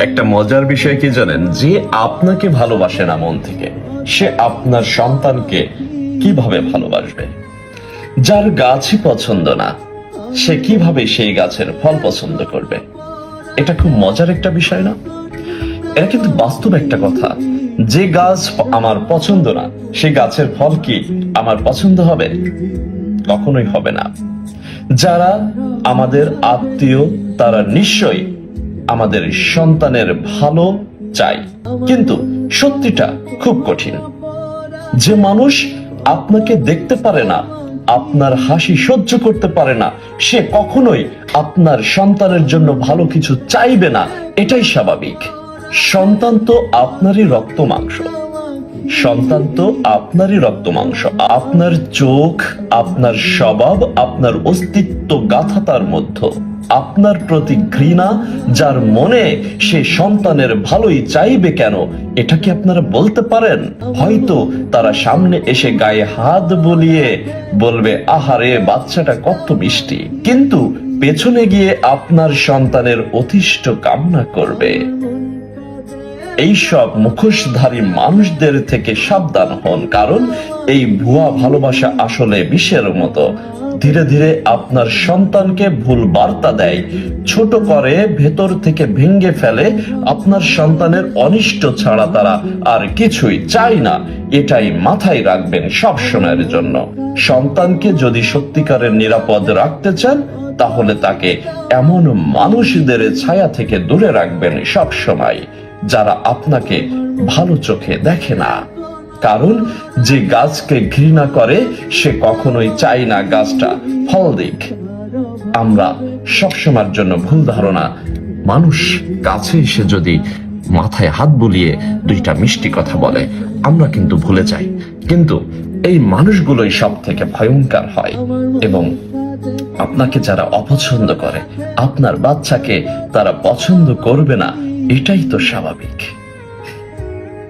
একটা মজার বিষয় কি জানেন, যে আপনাকে ভালোবাসে না মন থেকে, সে আপনার সন্তানকে কিভাবে ভালোবাসবে? যার গাছই পছন্দ না, সে কিভাবে সেই গাছের ফল পছন্দ করবে? এটা খুব মজার একটা বিষয় না? এটা কিন্তু বাস্তব একটা কথা। যে গাছ আমার পছন্দ না, সেই গাছের ফল কি আমার পছন্দ হবে? কখনোই হবে না। যারা আমাদের আত্মীয়, তারা নিশ্চয়ই আমাদের সন্তানের ভালো চায়, কিন্তু সত্যিটা খুব কঠিন। যে মানুষ আপনাকে দেখতে পারে না, আপনার হাসি সহ্য করতে পারে না, সে কখনোই আপনার সন্তানের জন্য ভালো কিছু চাইবে না। এটাই স্বাভাবিক। সন্তান তো আপনারই রক্ত মাংস, সন্তান তো আপনারই রক্ত মাংস। আপনার চোখ, আপনার স্বভাব, আপনার অস্তিত্ব গাথা তার মধ্যে। আপনার প্রতি ঘৃণা যার মনে, সে সন্তানের ভালোই চাইবে কেন? এটা কি আপনারা বলতে পারেন? হয়তো তারা সামনে এসে গায়ে হাত বুলিয়ে বলবে, আহারে বাচ্চাটা কত মিষ্টি, কিন্তু পেছনে গিয়ে আপনার সন্তানের অতিষ্ঠ কামনা করবে। এইসব মুখোশধারী মানুষদের থেকে সাবধান হন, কারণ এই ভুয়া ভালোবাসা আসলে বিষের মতো। ধীরে ধীরে আপনার সন্তানকে ভুল বার্তা দেয়, ছোট করে, ভেতর থেকে ভেঙে ফেলে। আপনার সন্তানের অনিষ্ট ছাড়া তারা আর কিছুই চায় না। এটাই মাথায় রাখবেন সব সময়ের জন্য। সন্তানকে যদি সত্যিকারের নিরাপদ রাখতে চান, তাহলে তাকে এমন মানুষদের ছায়া থেকে দূরে রাখবেন সব সময়, যারা আপনাকে ভালো চোখে দেখে না। কারণ যে গাছকে ঘৃণা করে, সে কখনোই চায় না গাছটা ফল দিক। আমরা সবসময়ের জন্য ভুল ধারণা, মানুষ কাছে এসে যদি মাথায় হাত বুলিয়ে দুইটা মিষ্টি কথা বলে, আমরা কিন্তু ভুলে যাই। কিন্তু এই মানুষগুলোই সব থেকে ভয়ঙ্কর হয়। এবং আপনাকে যারা অপছন্দ করে, আপনার বাচ্চাকে তারা পছন্দ করবে না, এটাই তো স্বাভাবিক।